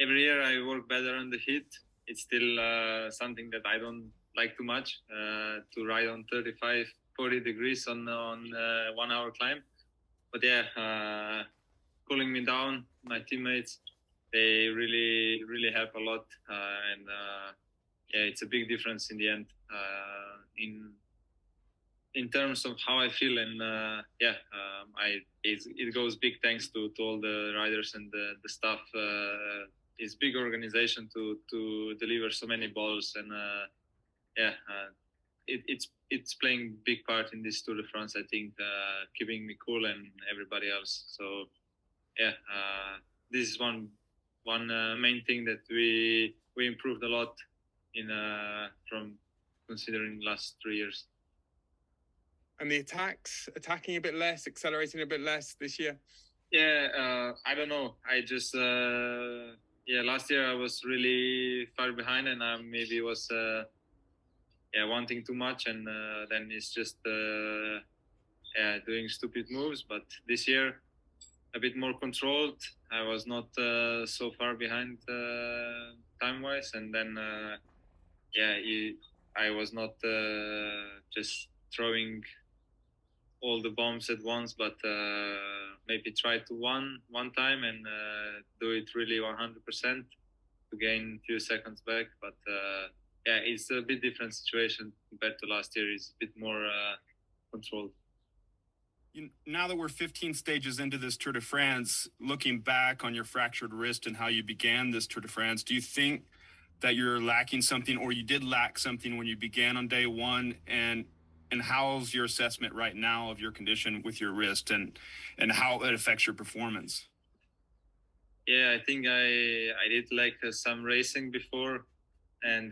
every year I work better on the heat. It's still something that I don't like too much, to ride on 35, 40 degrees on 1 hour climb. But yeah, cooling me down, my teammates, they really, really help a lot. And yeah, it's a big difference in the end, in terms of how I feel. And it goes big thanks to all the riders and the staff. It's big organization to deliver so many balls, and it's playing big part in this Tour de France, I think, keeping me cool and everybody else. So yeah, this is one main thing that we improved a lot in from considering last 3 years. And the attacking a bit less, accelerating a bit less this year? Yeah, I don't know. I just last year I was really far behind, and I maybe was wanting too much, and then it's just doing stupid moves. But this year, a bit more controlled. I was not so far behind time wise, and then I was not just throwing all the bombs at once, but maybe try to one time and do it really 100% to gain a few seconds back. But it's a bit different situation compared to last year. It's a bit more controlled. Now that we're 15 stages into this Tour de France, looking back on your fractured wrist and how you began this Tour de France, do you think that you're lacking something, or you did lack something when you began on day one? And how's your assessment right now of your condition with your wrist, and how it affects your performance? Yeah, I think I did like some racing before, and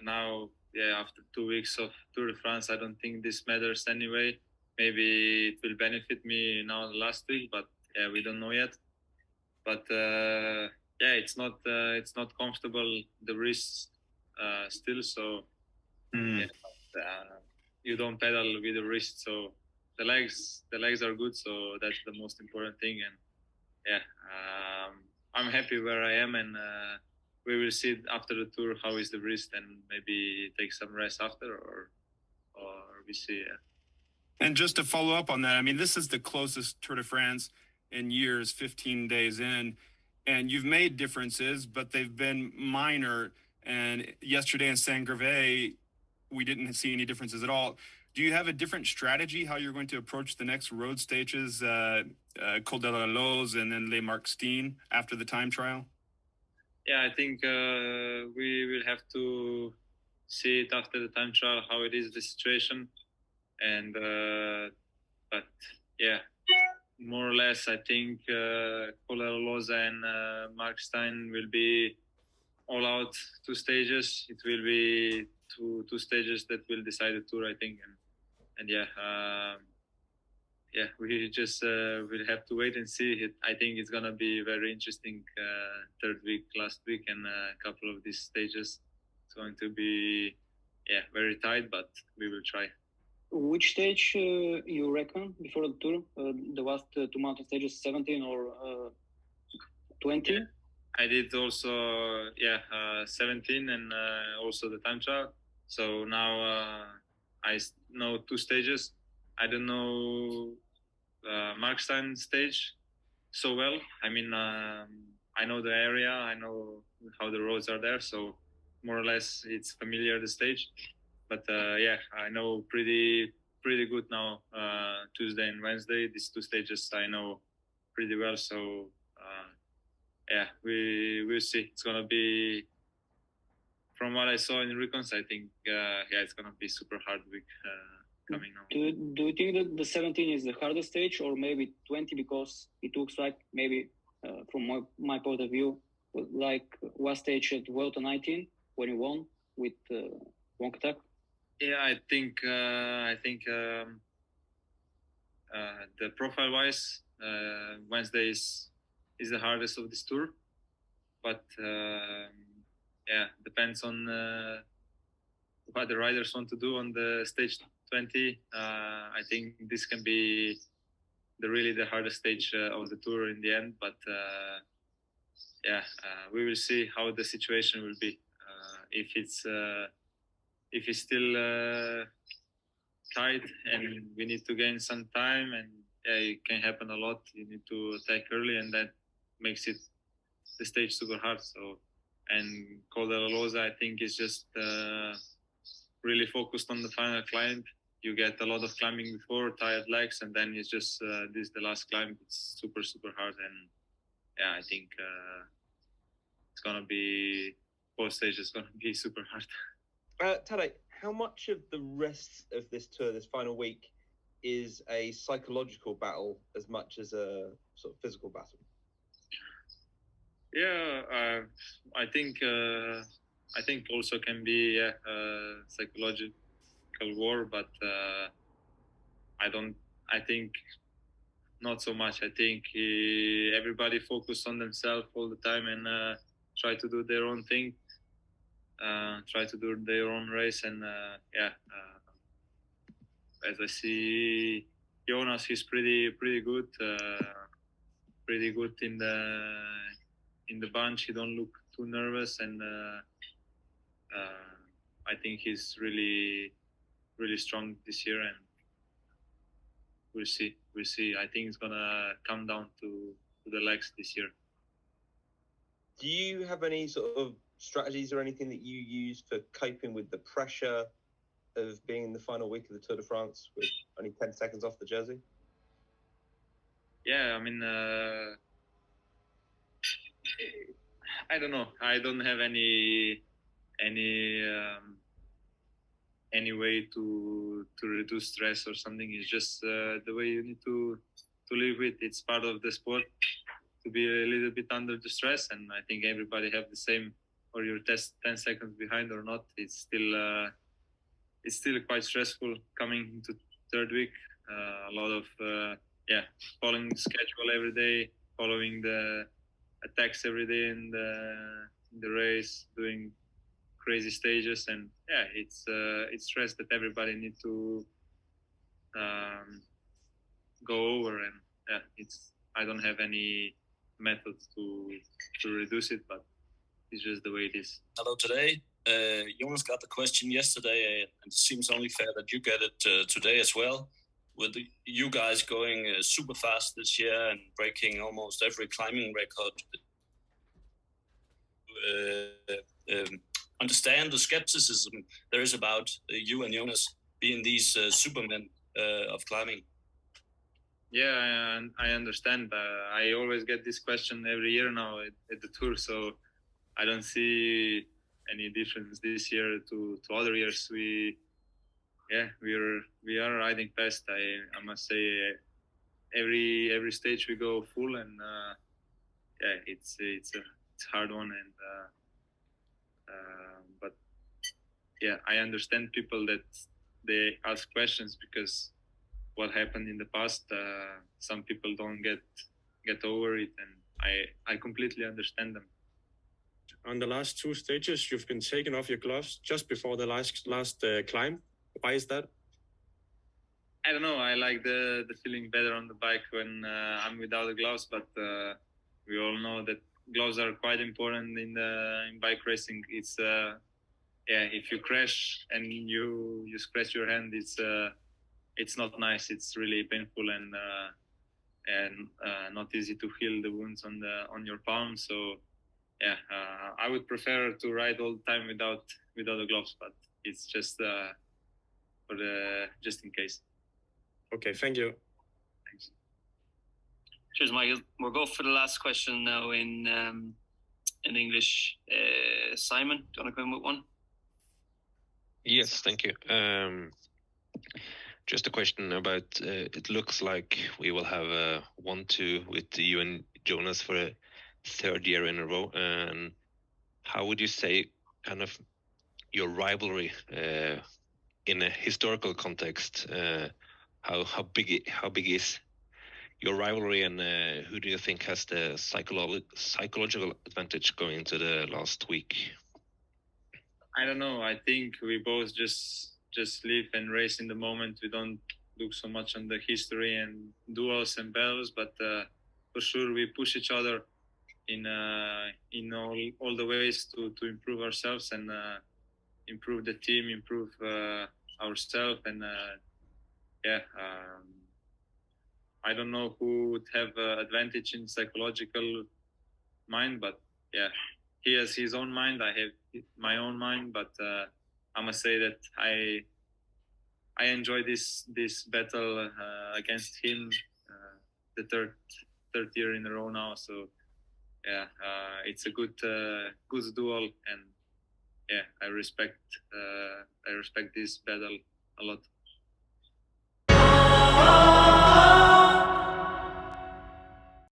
now, after 2 weeks of Tour de France, I don't think this matters anyway. Maybe it will benefit me now last week, but we don't know yet. But it's not comfortable, the wrist still. So you don't pedal with the wrist, so the legs are good. So that's the most important thing. And I'm happy where I am, and we will see after the tour how is the wrist, and maybe take some rest after, or we see. And just to follow up on that, I mean, this is the closest Tour de France in years, 15 days in, and you've made differences, but they've been minor. And yesterday in Saint-Gervais, we didn't see any differences at all. Do you have a different strategy how you're going to approach the next road stages, Col de la Loze and then Les Marques-Stines after the time trial? Yeah, I think we will have to see it after the time trial, how it is, the situation. And but more or less, I think Col de la Loze and Marques-Stines will be all out 2 stages. It will be two stages that will decide the tour, I think. And we just will have to wait and see. I think it's gonna be very interesting. Third week, last week, and a couple of these stages. It's going to be very tight, but we will try. Which stage you reckon before the tour? The last 2 mountain stages, 17 or 20? Yeah. I did also 17 and also the time trial. So now I know 2 stages. I don't know Marques-Stines stage so well. I mean, I know the area. I know how the roads are there. So more or less it's familiar, the stage. But I know pretty good now. Tuesday and Wednesday, these 2 stages I know pretty well. So we will see. It's gonna be, from what I saw in Recons, I think it's gonna be super hard week coming now. Do you think that the 17 is the hardest stage, or maybe 20, because it looks like maybe from my point of view, like last stage at Vuelta 19 when you won with Wonk Attack? Yeah, I think the profile-wise, Wednesday is the hardest of this tour, but depends on what the riders want to do on the stage 20. I think this can be the hardest stage of the tour in the end, but yeah, we will see how the situation will be. If it's still tight and we need to gain some time, and yeah, it can happen a lot. You need to attack early, and that makes it the stage super hard. So, and Col de la Loza, I think, is just really focused on the final climb. You get a lot of climbing before, tired legs, and then it's just this the last climb. It's super hard, and yeah, I think it's gonna be both stages gonna be super hard. Tadej, how much of the rest of this tour, this final week, is a psychological battle as much as a sort of physical battle? Yeah, I think also can be psychological war, but I think not so much. I think everybody focus on themselves all the time and try to do their own thing, try to do their own race, and as I see Jonas, he's pretty good, pretty good in the bunch. He don't look too nervous, and I think he's really strong this year, and we'll see. I think it's gonna come down to the legs this year. Do you have any sort of strategies or anything that you use for coping with the pressure of being in the final week of the Tour de France with only 10 seconds off the jersey? Yeah, I mean, I don't know. I don't have any way to reduce stress or something. It's just the way you need to live with. It's part of the sport to be a little bit under the stress, and I think everybody have the same. Or you're 10 seconds behind or not, it's still quite stressful coming into third week. A lot of following the schedule every day, following the attacks every day in the race, doing crazy stages, and yeah, it's stress that everybody need to go over, and yeah, I don't have any methods to reduce it, but it's just the way it is. Hello today. Jonas got the question yesterday, and it seems only fair that you get it today as well. With you guys going super fast this year and breaking almost every climbing record, understand the skepticism there is about you and Jonas being these supermen of climbing. Yeah, I understand. I always get this question every year now at the tour, so I don't see any difference this year to other years. We are riding fast. I must say, every stage we go full, and it's a hard one, and but yeah, I understand people that they ask questions because what happened in the past. Some people don't get over it, and I completely understand them. On the last two stages, you've been taking off your gloves just before the last climb. Why is that? I don't know. I like the feeling better on the bike when I'm without the gloves, but we all know that gloves are quite important in bike racing. It's if you crash and you scratch your hand, it's not nice. It's really painful and not easy to heal the wounds on your palm. So yeah, I would prefer to ride all the time without the gloves, but it's just just in case. Okay, thank you. Thanks. Cheers, Michael. We'll go for the last question now in English. Simon, do you want to come in with one? Yes, thank you. Just a question about, it looks like we will have a 1-2 with you and Jonas for a third year in a row. And how would you say kind of your rivalry in a historical context? How big is your rivalry, and who do you think has the psychological advantage going into the last week? I don't know. I think we both just live and race in the moment. We don't look so much on the history and duels and battles, but for sure we push each other in all the ways to improve ourselves and improve the team, improve ourselves, and I don't know who would have advantage in psychological mind, but yeah, he has his own mind. I have my own mind, but I must say that I enjoy this battle against him, the third year in a row now. So yeah, it's a good duel, and yeah, I respect this battle a lot.